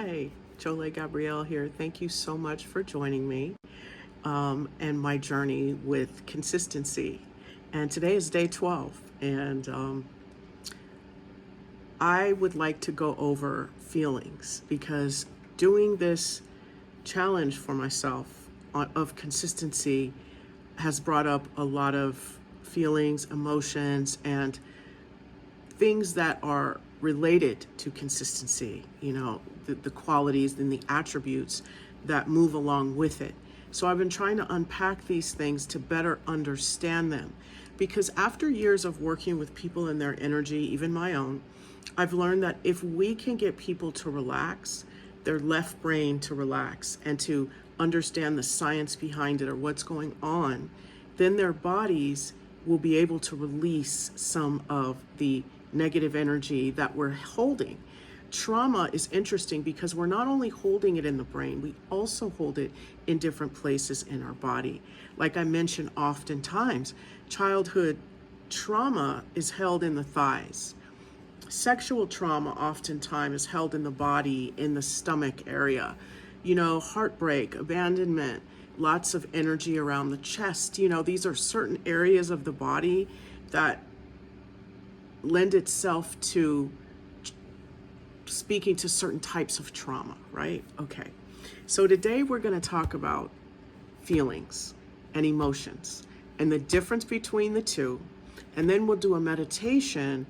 Hi, Jolie Gabrielle here. Thank you so much for joining me and my journey with consistency. And today is day 12, and I would like to go over feelings because doing this challenge for myself of consistency has brought up a lot of feelings, emotions, and things that are related to consistency, the qualities and the attributes that move along with it. So I've been trying to unpack these things to better understand them. Because after years of working with people and their energy, even my own, I've learned that if we can get people to relax, their left brain to relax and to understand the science behind it or what's going on, then their bodies will be able to release some of the negative energy that we're holding. Trauma is interesting because we're not only holding it in the brain, we also hold it in different places in our body. Like I mentioned oftentimes, childhood trauma is held in the thighs. Sexual trauma oftentimes is held in the body, in the stomach area. Heartbreak, abandonment, lots of energy around the chest. These are certain areas of the body that lend itself to speaking to certain types of trauma, right? Okay. So today we're going to talk about feelings and emotions and the difference between the two. And then we'll do a meditation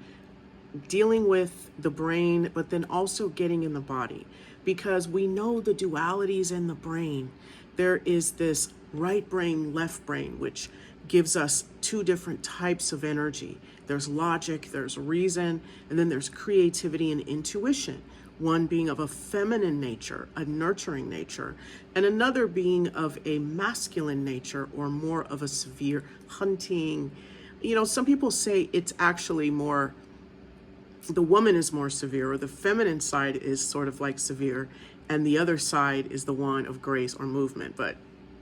dealing with the brain, but then also getting in the body, because we know the dualities in the brain. There is this right brain, left brain, which gives us two different types of energy. There's logic, there's reason, and then there's creativity and intuition. One being of a feminine nature, a nurturing nature, and another being of a masculine nature, or more of a severe hunting. Some people say it's actually more, the woman is more severe, or the feminine side is sort of like severe, and the other side is the one of grace or movement, but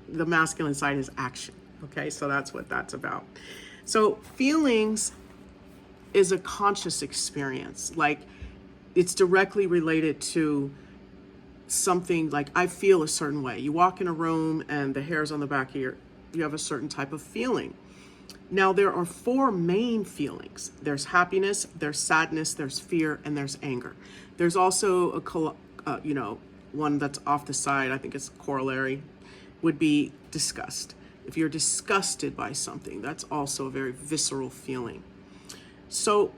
the masculine side is action. Okay, so that's what that's about. So feelings is a conscious experience. Like, it's directly related to something. Like, I feel a certain way. You walk in a room and the hairs on the back of you have a certain type of feeling. Now, there are four main feelings. There's happiness, there's sadness, there's fear, and there's anger. There's also one that's off the side, I think it's corollary, would be disgust. If you're disgusted by something, that's also a very visceral feeling. So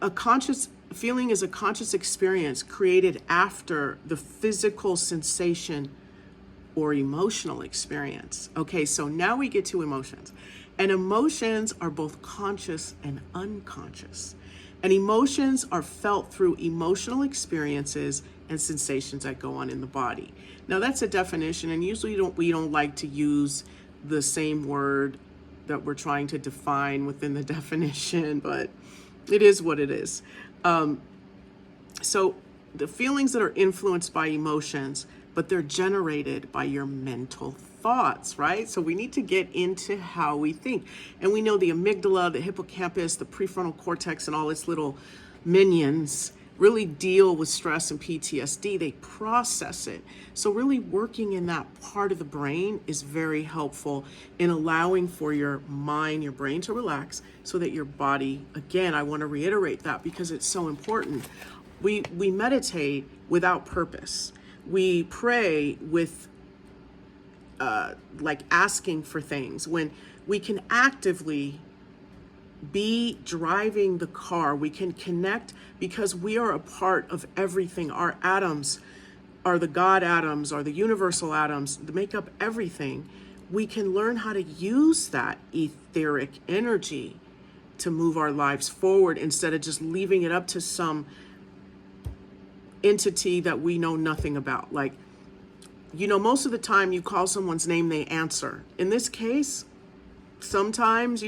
a conscious feeling is a conscious experience created after the physical sensation or emotional experience. Okay, so now we get to emotions. And emotions are both conscious and unconscious. And emotions are felt through emotional experiences and sensations that go on in the body. Now, that's a definition, and usually we don't like to use the same word that we're trying to define within the definition, but it is what it is. So the feelings that are influenced by emotions, but they're generated by your mental thoughts, right? So we need to get into how we think. And we know the amygdala, the hippocampus, the prefrontal cortex, and all its little minions really deal with stress and PTSD. They process it. So really working in that part of the brain is very helpful in allowing for your mind, your brain to relax so that your body, again, I want to reiterate that because it's so important. We meditate without purpose. We pray with like asking for things, when we can actively be driving the car. We can connect because we are a part of everything. Our atoms are the God atoms, are the universal atoms that make up everything. We can learn how to use that etheric energy to move our lives forward instead of just leaving it up to some entity that we know nothing about. Like, most of the time you call someone's name, they answer. In this case, sometimes,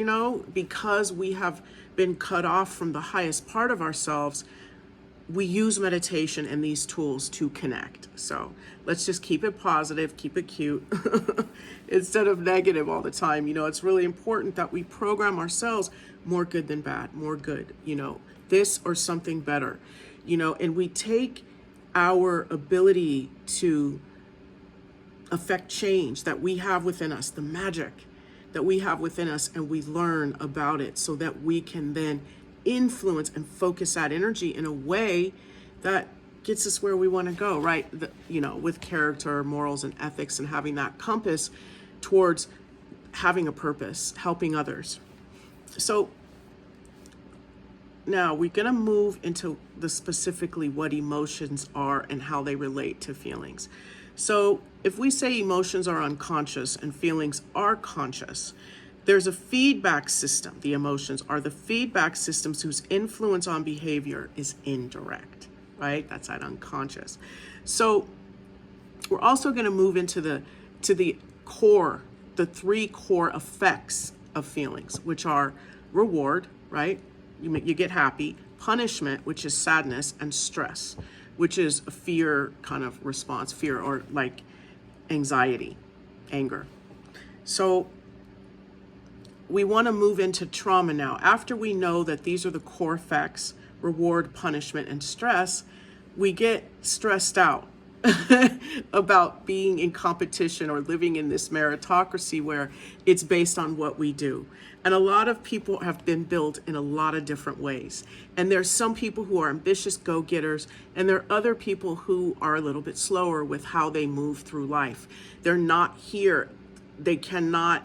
because we have been cut off from the highest part of ourselves, we use meditation and these tools to connect. So let's just keep it positive, keep it cute, instead of negative all the time. It's really important that we program ourselves more good than bad, more good, this or something better, and we take our ability to affect change that we have within us, the magic that we have within us, and we learn about it so that we can then influence and focus that energy in a way that gets us where we want to go, right? With character, morals, and ethics, and having that compass towards having a purpose, helping others. So now we're going to move into the specifically what emotions are and how they relate to feelings. So if we say emotions are unconscious and feelings are conscious, there's a feedback system. The emotions are the feedback systems whose influence on behavior is indirect, right? That's that unconscious. So we're also going to move into the core, the three core effects of feelings, which are reward, right? You get happy, punishment, which is sadness, and stress, which is a fear kind of response, fear or like anxiety, anger. So we want to move into trauma now. After we know that these are the core effects, reward, punishment, and stress, we get stressed out about being in competition or living in this meritocracy where it's based on what we do. And a lot of people have been built in a lot of different ways. And there's some people who are ambitious go-getters, and there are other people who are a little bit slower with how they move through life. They're not here. They cannot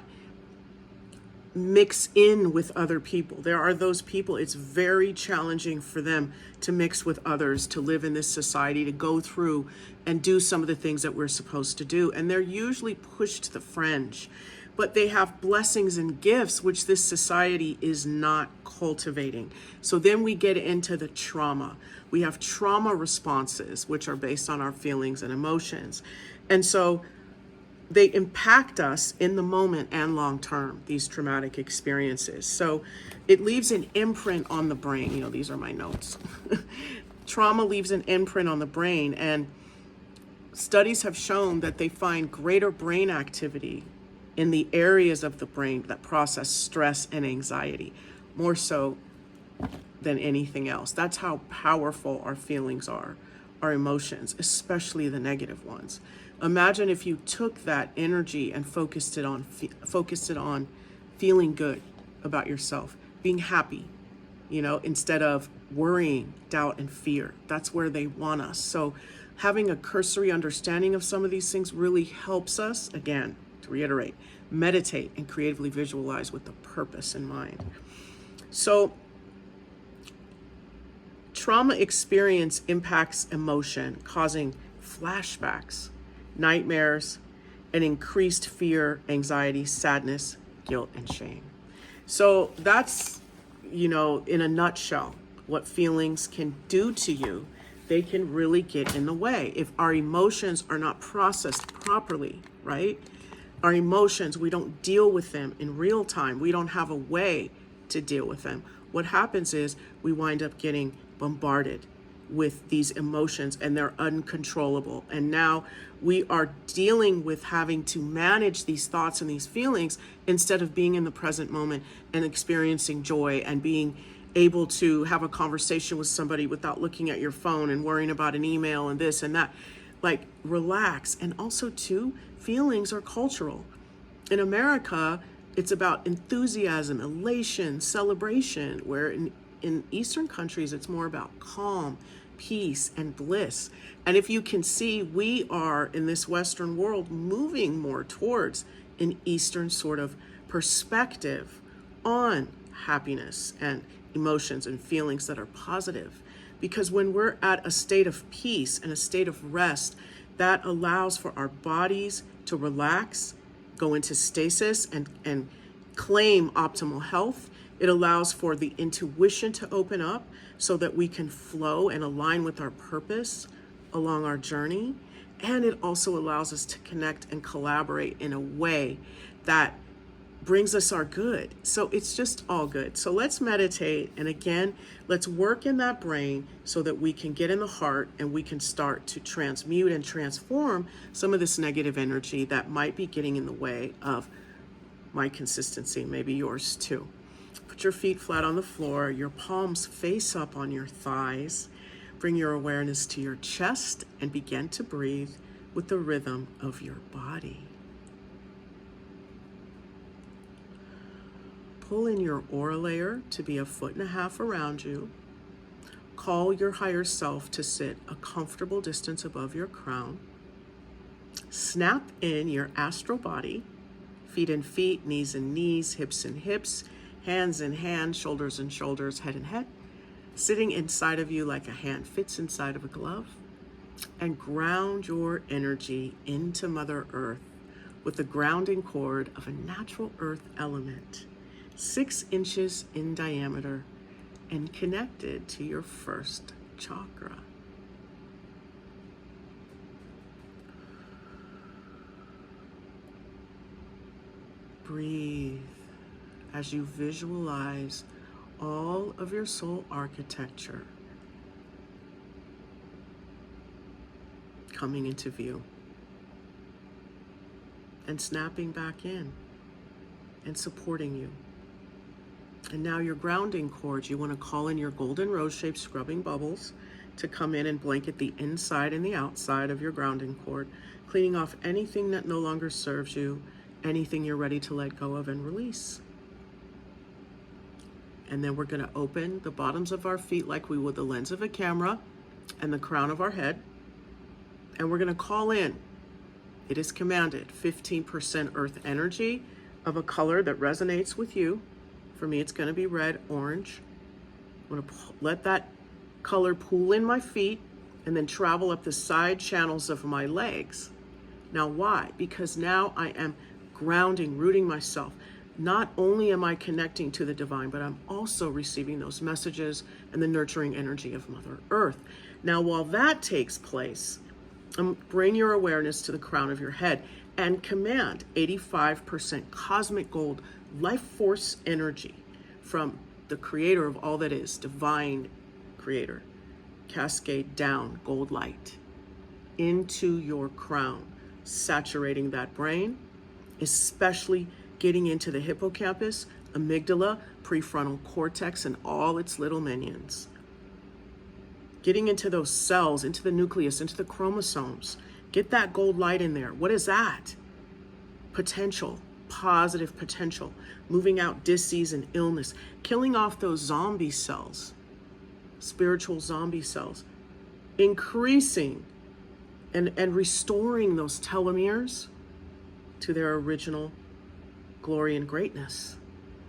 mix in with other people. There are those people, it's very challenging for them to mix with others, to live in this society, to go through and do some of the things that we're supposed to do. And they're usually pushed to the fringe, but they have blessings and gifts which this society is not cultivating. So then we get into the trauma. We have trauma responses, which are based on our feelings and emotions. And so they impact us in the moment and long term, these traumatic experiences. So it leaves an imprint on the brain. These are my notes. Trauma leaves an imprint on the brain, and studies have shown that they find greater brain activity in the areas of the brain that process stress and anxiety, more so than anything else. That's how powerful our feelings are, our emotions, especially the negative ones. Imagine if you took that energy and focused it on feeling good about yourself, being happy, instead of worrying, doubt, and fear. That's where they want us. So having a cursory understanding of some of these things really helps us, again, to reiterate, meditate and creatively visualize with the purpose in mind. So trauma experience impacts emotion, causing flashbacks, nightmares, and increased fear, anxiety, sadness, guilt, and shame. So that's, in a nutshell, what feelings can do to you. They can really get in the way if our emotions are not processed properly, right? Our emotions, we don't deal with them in real time. We don't have a way to deal with them. What happens is we wind up getting bombarded with these emotions, and they're uncontrollable. And now we are dealing with having to manage these thoughts and these feelings instead of being in the present moment and experiencing joy and being able to have a conversation with somebody without looking at your phone and worrying about an email and this and that. Like, relax. And also too, feelings are cultural. In America, it's about enthusiasm, elation, celebration, where in Eastern countries, it's more about calm, peace, and bliss. And if you can see, we are in this Western world moving more towards an Eastern sort of perspective on happiness and emotions and feelings that are positive. Because when we're at a state of peace and a state of rest, that allows for our bodies to relax, go into stasis, and claim optimal health. It allows for the intuition to open up so that we can flow and align with our purpose along our journey. And it also allows us to connect and collaborate in a way that brings us our good. So it's just all good. So let's meditate. And again, let's work in that brain so that we can get in the heart and we can start to transmute and transform some of this negative energy that might be getting in the way of my consistency, maybe yours too. Put your feet flat on the floor, your palms face up on your thighs. Bring your awareness to your chest and begin to breathe with the rhythm of your body. Pull in your aura layer to be 1.5 feet around you. Call your higher self to sit a comfortable distance above your crown. Snap in your astral body, feet in feet, knees in knees, hips in hips, hands in hands, shoulders in shoulders, head in head, sitting inside of you like a hand fits inside of a glove. And ground your energy into Mother Earth with the grounding cord of a natural earth element, 6 inches in diameter and connected to your first chakra. Breathe as you visualize all of your soul architecture coming into view and snapping back in and supporting you. And now your grounding cord, you want to call in your golden rose-shaped scrubbing bubbles to come in and blanket the inside and the outside of your grounding cord, cleaning off anything that no longer serves you, anything you're ready to let go of and release. And then we're going to open the bottoms of our feet like we would the lens of a camera and the crown of our head. And we're going to call in, it is commanded, 15% earth energy of a color that resonates with you. For me, it's going to be red, orange. I'm going to let that color pool in my feet and then travel up the side channels of my legs. Now, why? Because now I am grounding, rooting myself. Not only am I connecting to the divine, but I'm also receiving those messages and the nurturing energy of Mother Earth. Now, while that takes place, bring your awareness to the crown of your head and command 85% cosmic gold life force energy from the creator of all that is, divine creator, cascade down gold light into your crown, saturating that brain, especially getting into the hippocampus, amygdala, prefrontal cortex, and all its little minions. Getting into those cells, into the nucleus, into the chromosomes. Get that gold light in there. What is that? Potential, positive potential. Moving out disease and illness. Killing off those zombie cells, spiritual zombie cells. Increasing and restoring those telomeres to their original glory and greatness,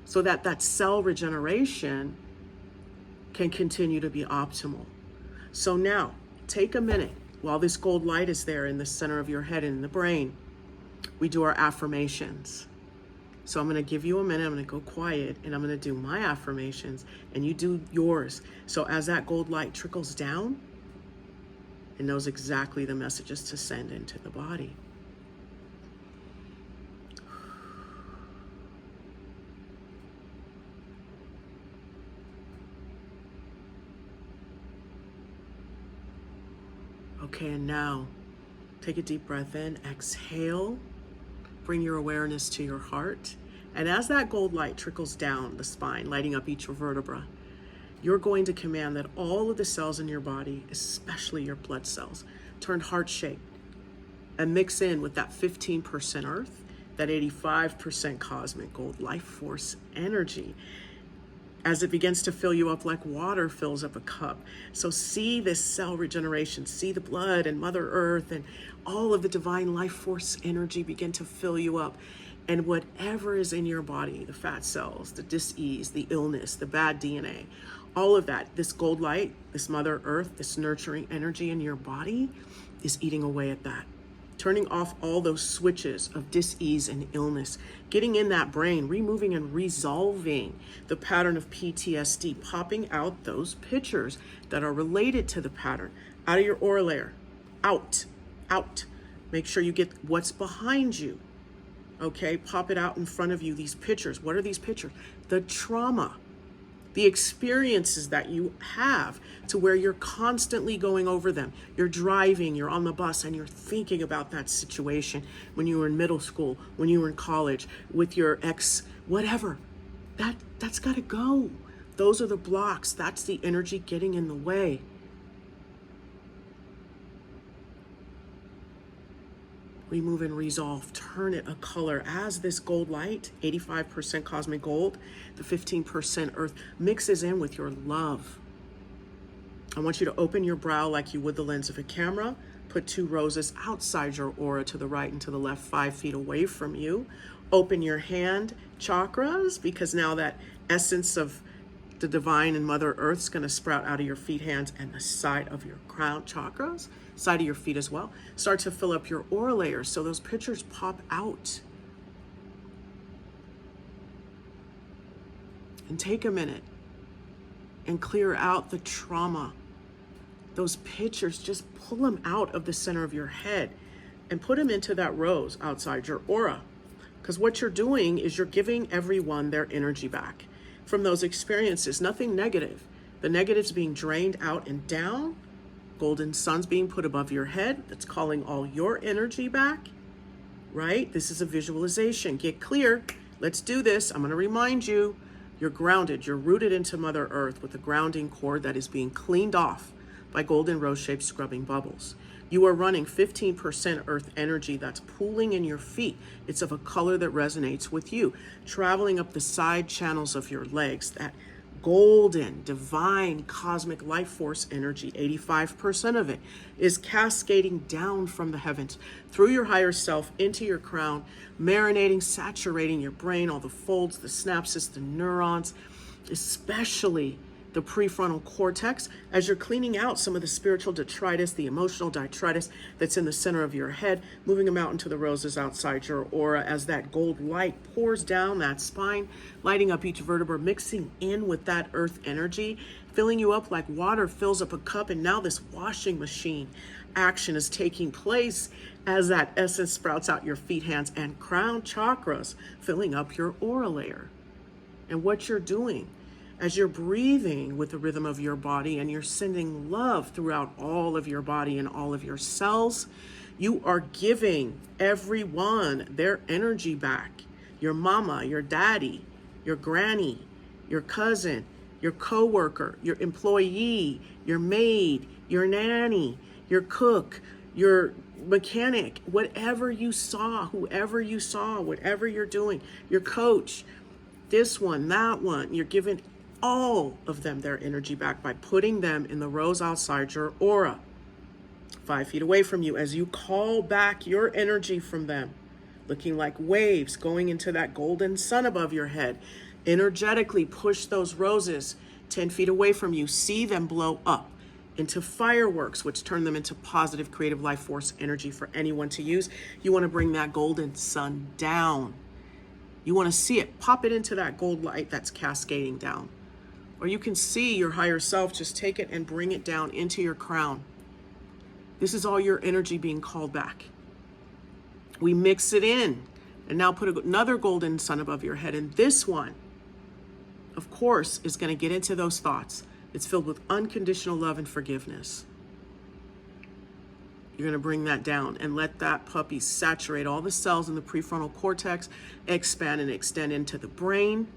so that that cell regeneration can continue to be optimal. So now, take a minute while this gold light is there in the center of your head and in the brain. We do our affirmations. So I'm going to give you a minute. I'm going to go quiet and I'm going to do my affirmations and you do yours. So as that gold light trickles down, it knows exactly the messages to send into the body. Okay, and now take a deep breath in, exhale, bring your awareness to your heart. And as that gold light trickles down the spine, lighting up each vertebra, you're going to command that all of the cells in your body, especially your blood cells, turn heart-shaped and mix in with that 15% earth, that 85% cosmic gold life force energy, as it begins to fill you up like water fills up a cup. So see this cell regeneration, see the blood and Mother Earth and all of the divine life force energy begin to fill you up. And whatever is in your body, the fat cells, the dis-ease, the illness, the bad DNA, all of that, this gold light, this Mother Earth, this nurturing energy in your body is eating away at that. Turning off all those switches of dis-ease and illness, getting in that brain, removing and resolving the pattern of PTSD, popping out those pictures that are related to the pattern out of your aura layer, out. Make sure you get what's behind you, okay? Pop it out in front of you, these pictures. What are these pictures? The trauma, the experiences that you have to where you're constantly going over them. You're driving, you're on the bus, and you're thinking about that situation when you were in middle school, when you were in college, with your ex, whatever. That's gotta go. Those are the blocks. That's the energy getting in the way. remove and resolve, turn it a color as this gold light, 85% cosmic gold, the 15% earth, mixes in with your love. I want you to open your brow like you would the lens of a camera. Put 2 roses outside your aura to the right and to the left, 5 feet away from you. Open your hand chakras, because now that essence of the divine and Mother Earth is going to sprout out of your feet, hands, and the side of your crown chakras, side of your feet as well. Start to fill up your aura layers so those pictures pop out. And take a minute and clear out the trauma. Those pictures, just pull them out of the center of your head and put them into that rose outside your aura. Because what you're doing is you're giving everyone their energy back from those experiences, nothing negative. The negative's being drained out and down. Golden sun's being put above your head. That's calling all your energy back, right? This is a visualization. Get clear. Let's do this. I'm going to remind you, you're grounded. You're rooted into Mother Earth with a grounding cord that is being cleaned off by golden rose-shaped scrubbing bubbles. You are running 15% earth energy that's pooling in your feet. It's of a color that resonates with you, traveling up the side channels of your legs. That golden, divine, cosmic life force energy, 85% of it, is cascading down from the heavens through your higher self into your crown, marinating, saturating your brain, all the folds, the synapses, the neurons, especially the prefrontal cortex, as you're cleaning out some of the spiritual detritus, the emotional detritus that's in the center of your head, moving them out into the roses outside your aura as that gold light pours down that spine, lighting up each vertebra, mixing in with that earth energy, filling you up like water fills up a cup. And now this washing machine action is taking place as that essence sprouts out your feet, hands, and crown chakras, filling up your aura layer. And what you're doing as you're breathing with the rhythm of your body and you're sending love throughout all of your body and all of your cells, you are giving everyone their energy back. Your mama, your daddy, your granny, your cousin, your coworker, your employee, your maid, your nanny, your cook, your mechanic, whatever you saw, whoever you saw, whatever you're doing, your coach, this one, that one, you're giving all of them their energy back by putting them in the rose outside your aura, 5 feet away from you, as you call back your energy from them, looking like waves going into that golden sun above your head. Energetically push those roses 10 feet away from you. See them blow up into fireworks, which turn them into positive creative life force energy for anyone to use. You want to bring that golden sun down. You want to see it, pop it into that gold light that's cascading down. Or you can see your higher self, just take it and bring it down into your crown. This is all your energy being called back. We mix it in and now put another golden sun above your head. And this one, of course, is going to get into those thoughts. It's filled with unconditional love and forgiveness. You're going to bring that down and let that puppy saturate all the cells in the prefrontal cortex, expand and extend into the brain,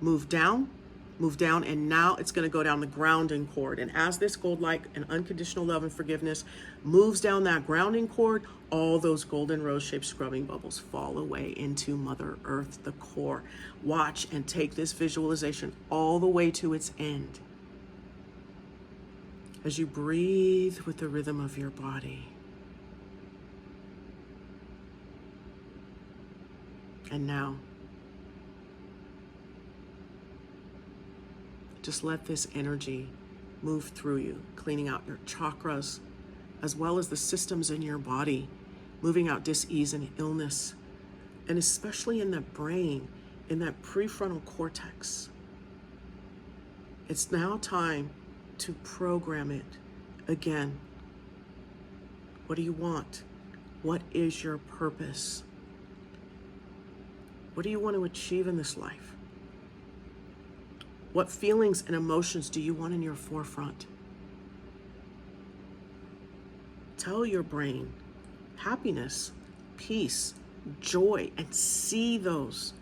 move down, and now it's going to go down the grounding cord. And as this gold light and unconditional love and forgiveness moves down that grounding cord, all those golden rose-shaped scrubbing bubbles fall away into Mother Earth, the core. Watch and take this visualization all the way to its end. As you breathe with the rhythm of your body. And now, just let this energy move through you, cleaning out your chakras, as well as the systems in your body, moving out dis-ease and illness, and especially in the brain, in that prefrontal cortex. It's now time to program it again. What do you want? What is your purpose? What do you want to achieve in this life? What feelings and emotions do you want in your forefront? Tell your brain happiness, peace, joy, and see those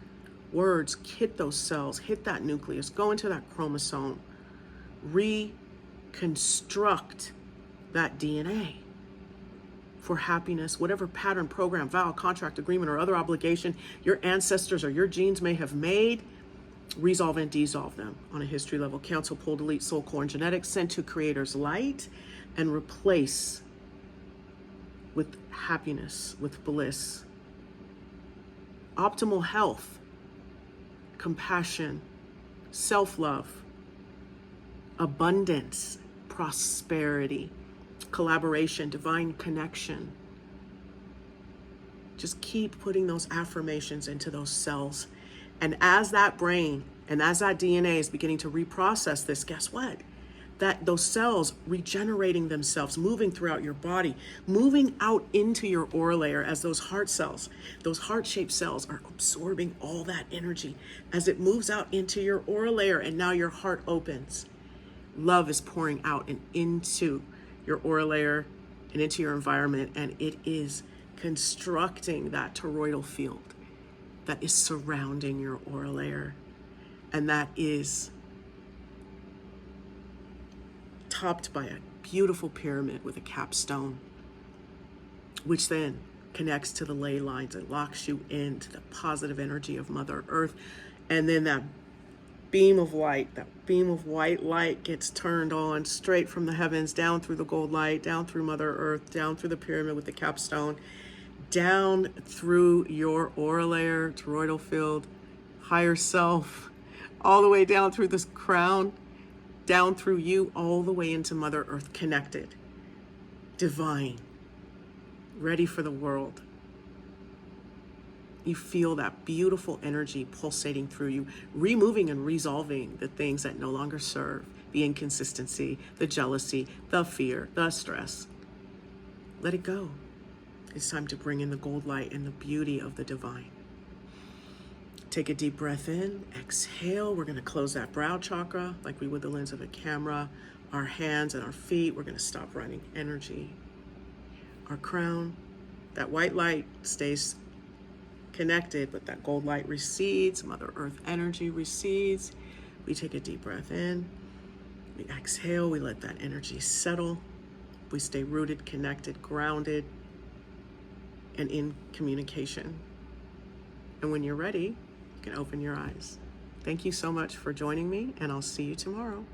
words hit those cells, hit that nucleus, go into that chromosome, reconstruct that DNA for happiness, whatever pattern, program, vow, contract, agreement, or other obligation your ancestors or your genes may have made, resolve and dissolve them on a history level. Cancel, pull, delete, soul, core, and genetics, send to Creator's light, and replace with happiness, with bliss, optimal health, compassion, self-love, abundance, prosperity, collaboration, divine connection. Just keep putting those affirmations into those cells. And as that brain and as that DNA is beginning to reprocess this, guess what? That those cells regenerating themselves, moving throughout your body, moving out into your aura layer as those heart cells, those heart-shaped cells are absorbing all that energy as it moves out into your aura layer, and now your heart opens. Love is pouring out and into your aura layer and into your environment, and it is constructing that toroidal field that is surrounding your aura layer, and that is topped by a beautiful pyramid with a capstone, which then connects to the ley lines and locks you into the positive energy of Mother Earth. And then that beam of light, that beam of white light gets turned on straight from the heavens, down through the gold light, down through Mother Earth, down through the pyramid with the capstone, down through your aura layer, toroidal field, higher self, all the way down through this crown, down through you, all the way into Mother Earth, connected, divine, ready for the world. You feel that beautiful energy pulsating through you, removing and resolving the things that no longer serve, the inconsistency, the jealousy, the fear, the stress. Let it go. It's time to bring in the gold light and the beauty of the divine. Take a deep breath in, exhale. We're going to close that brow chakra like we would the lens of a camera. Our hands and our feet, we're going to stop running energy. Our crown, that white light stays connected, but that gold light recedes. Mother Earth energy recedes. We take a deep breath in. We exhale. We let that energy settle. We stay rooted, connected, grounded, and in communication. And when you're ready, you can open your eyes. Thank you so much for joining me, and I'll see you tomorrow.